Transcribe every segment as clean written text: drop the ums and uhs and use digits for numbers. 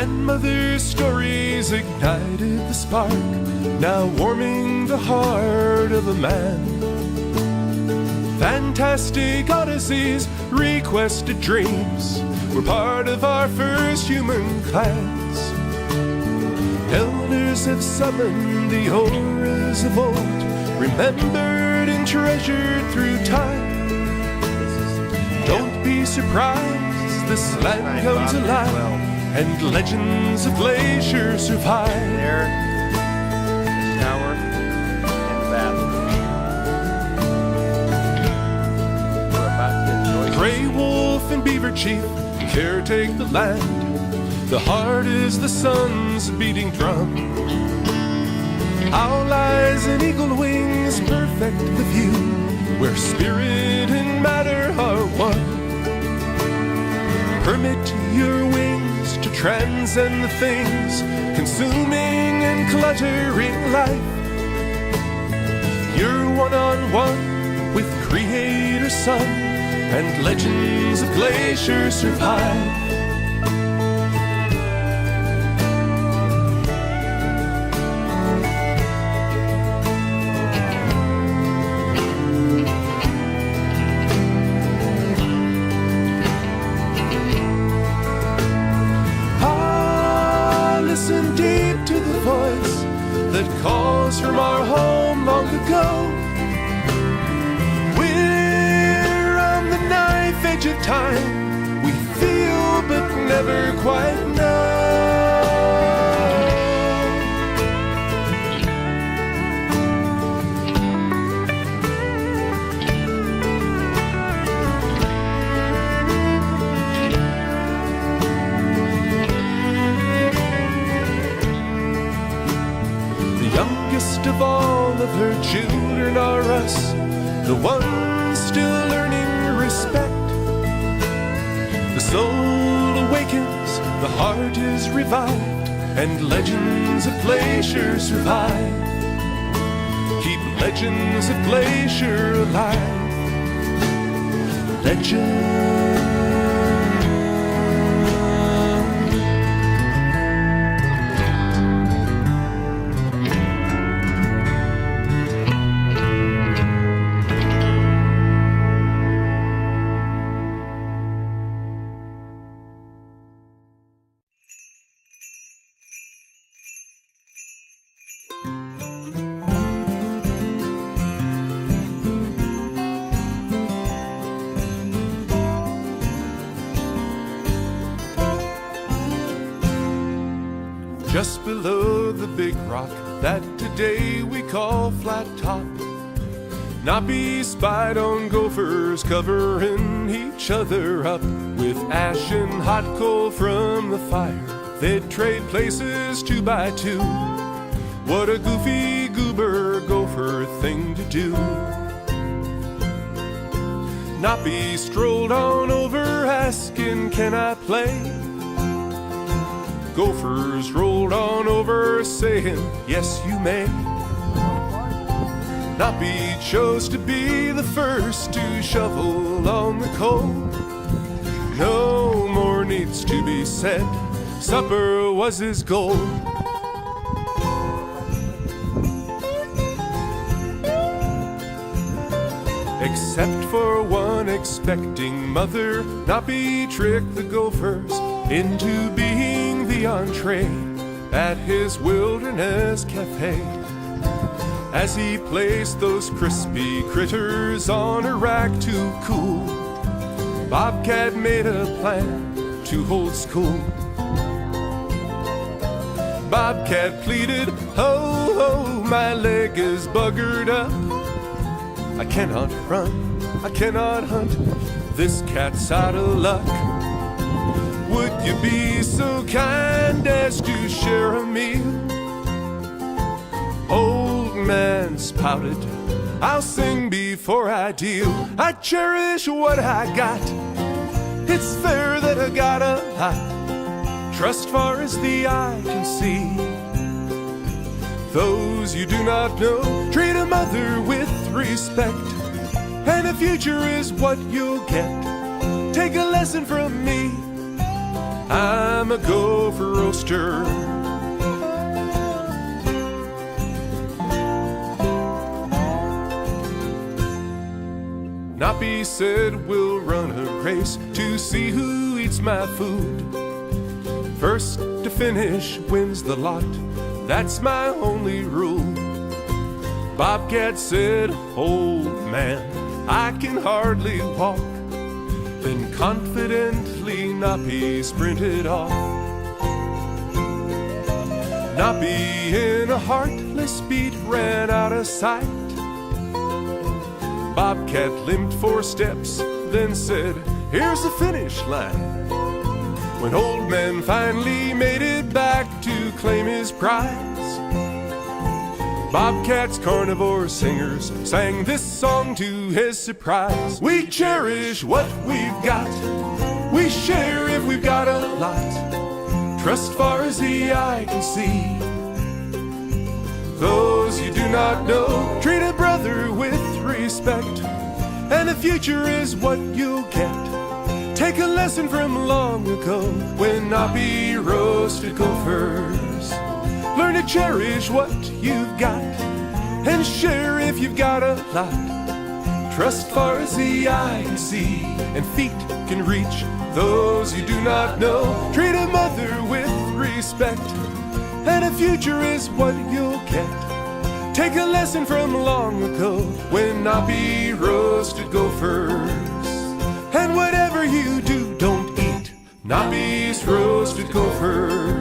Grandmother's stories ignited the spark, now warming the heart of a man. Fantastic odysseys, requested dreams were part of our first human clans. Elders have summoned the auras of old, remembered and treasured through time. Don't be surprised, this land comes alive, and legends of Glacier survive. There, tower, and bathroom. Grey Wolf and Beaver Chief caretake the land. The heart is the sun's beating drum. Owl eyes and eagle wings perfect the view, where spirit and matter are one. Permit your wings to transcend the things consuming and cluttering life. You're one-on-one with Creator Sun, and legends of Glacier survive. Listen deep to the voice that calls from our home long ago. We're on the knife edge of time. We feel but never quite know. Youngest of all of her children are us, the ones still learning respect. The soul awakens, the heart is revived, and legends of Glacier survive. Keep legends of Glacier alive. Legends. Just below the big rock that today we call Flat Top, not be spied on gophers covering each other up with ash and hot coal from the fire. They'd trade places 2 by 2. What a goofy goober gopher thing to do. Not be strolled on over asking, can I play? Gophers rolled on over saying, yes you may. Not be chose to be the first to shovel on the coal. No more needs to be said, supper was his goal. Except for one expecting mother, not be tricked the gophers into being the entree at his wilderness cafe. As he placed those crispy critters on a rack to cool, Bobcat made a plan to hold school. Bobcat pleaded, ho, ho, my leg is buggered up. I cannot run, I cannot hunt, this cat's out of luck. Would you be so kind as to share a meal? Old man spouted, I'll sing before I deal. I cherish what I got, it's fair that I got a lot. Trust far as the eye can see. Those you do not know, treat a mother with respect, and the future is what you'll get. Take a lesson from me, I'm a gopher roaster. Nappy said we'll run a race to see who eats my food. First to finish wins the lot, that's my only rule. Bobcat said, "Old man, I can hardly walk." Then confidently Nappy sprinted off. Nappy in a heartless beat ran out of sight. Bobcat limped 4 steps, then said, "Here's the finish line." When Old Man finally made it back to claim his prize, Bobcat's carnivore singers sang this song to his surprise. We cherish what we've got, we share if we've got a lot. Trust far as the eye can see. Those you do not know, treat a brother with respect, and the future is what you'll get. Take a lesson from long ago when Nappy roasted gophers. Learn to cherish what you've got and share if you've got a lot. Trust far as the eye can see and feet can reach. Those you do not know, treat a mother with respect, and the future is what you'll get. Take a lesson from long ago when Nappy roasted gophers. And whatever you do, don't eat Nappy's roasted gophers.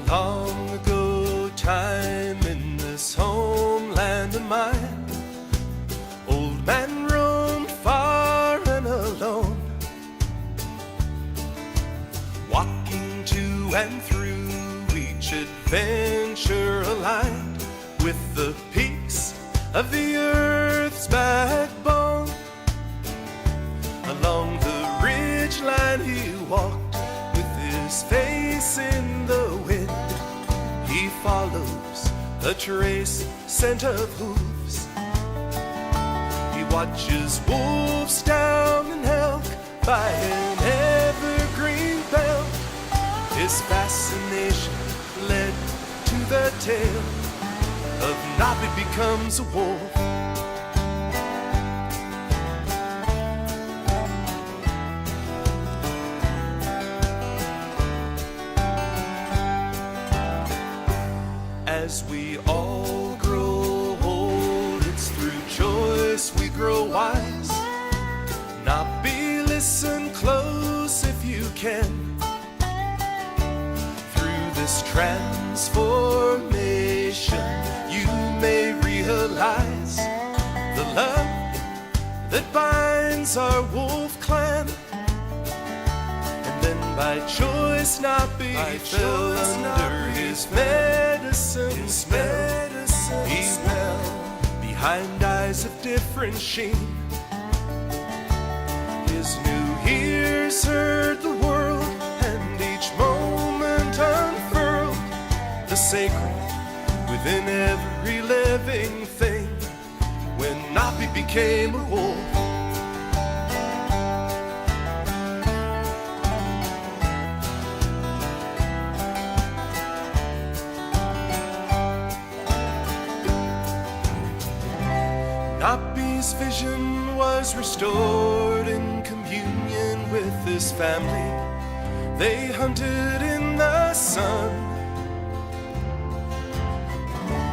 Long ago time in this homeland of mine, Old Man roamed far and alone, walking to and through each adventure aligned with the peaks of the earth's backbone. Along the ridgeline he walked with his face in the wind. He follows a trace scent of hooves. He watches wolves down and elk by an evergreen belt. His fascination led to the tale of Nappy becomes a wolf. As we all grow old, it's through choice we grow wise. Nappy, listen close if you can. Through this transformation, you may realize the love that binds our wolf clan. And then by choice, Nappy fell under his medicine spell. He fell behind eyes of different sheen. His new ears heard the world, and each moment unfurled the sacred within every living thing. When Nappy became a wolf, Nappy's vision was restored in communion with his family. They hunted in the sun.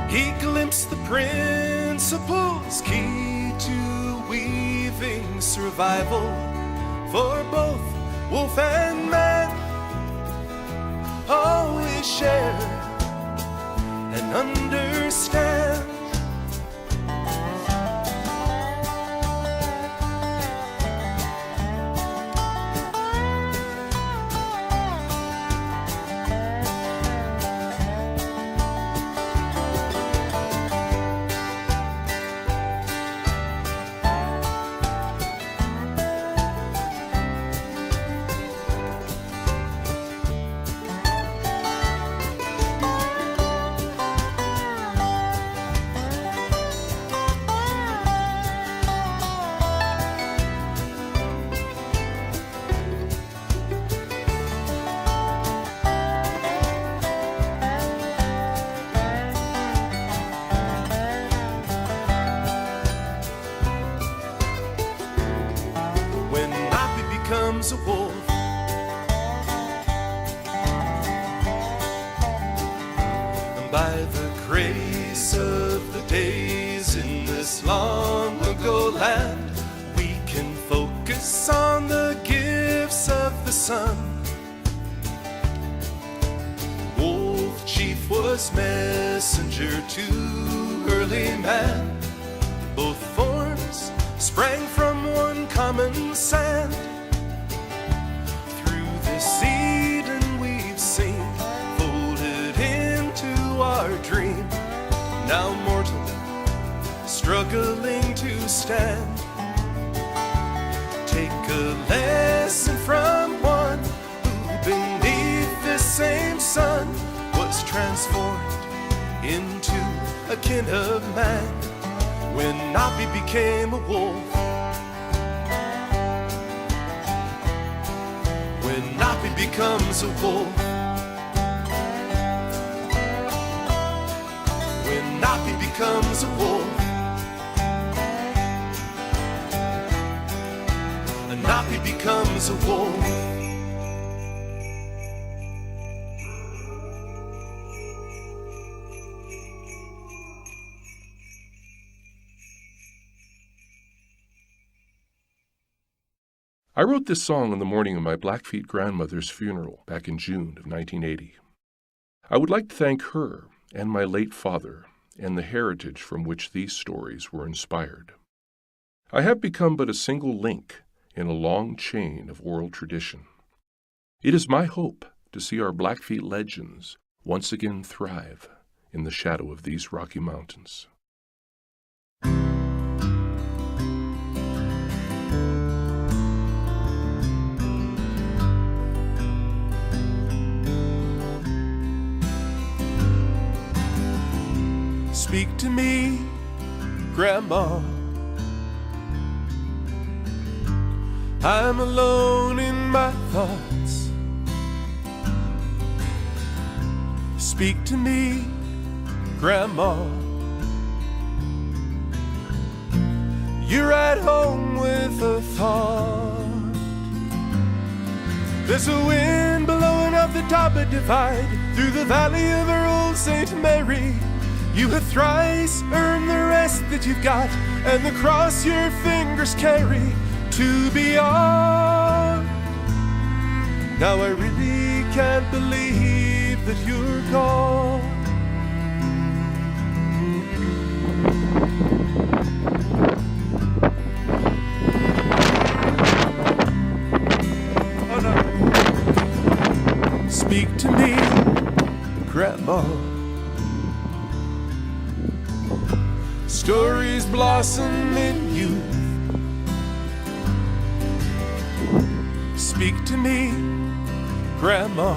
He glimpsed the principles key to weaving survival for both wolf and man. Always share and understand. becomes a wolf. And by the grace of the days in this long ago land, we can focus on the gifts of the sun. Wolf Chief was messenger to early man. Both forms sprang from one common sand. Through this Eden we've seen, folded into our dream, now mortal, struggling to stand. Take a lesson from one who beneath the same sun was transformed into a kin of man. When Napi became a wolf, when Napi becomes a wolf, when Napi becomes a wolf, and Napi becomes a wolf. I wrote this song on the morning of my Blackfeet grandmother's funeral back in June of 1980. I would like to thank her and my late father and the heritage from which these stories were inspired. I have become but a single link in a long chain of oral tradition. It is my hope to see our Blackfeet legends once again thrive in the shadow of these Rocky Mountains. Speak to me, Grandma. I'm alone in my thoughts. Speak to me, Grandma. You're at home with a thought. There's a wind blowing up the top of Divide through the valley of our old St. Mary. You have thrice earned the rest that you've got, and the cross your fingers carry to beyond. Now I really can't believe that you're gone. Oh no. Speak to me, Grandma. Stories blossom in youth. Speak to me, Grandma.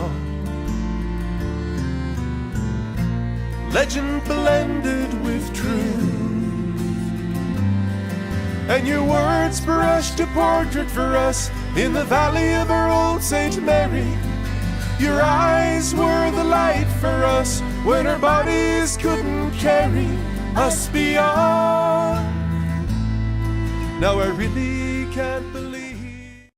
Legend blended with truth, and your words brushed a portrait for us in the valley of our old St. Mary. Your eyes were the light for us when our bodies couldn't carry us beyond. Now I really can't believe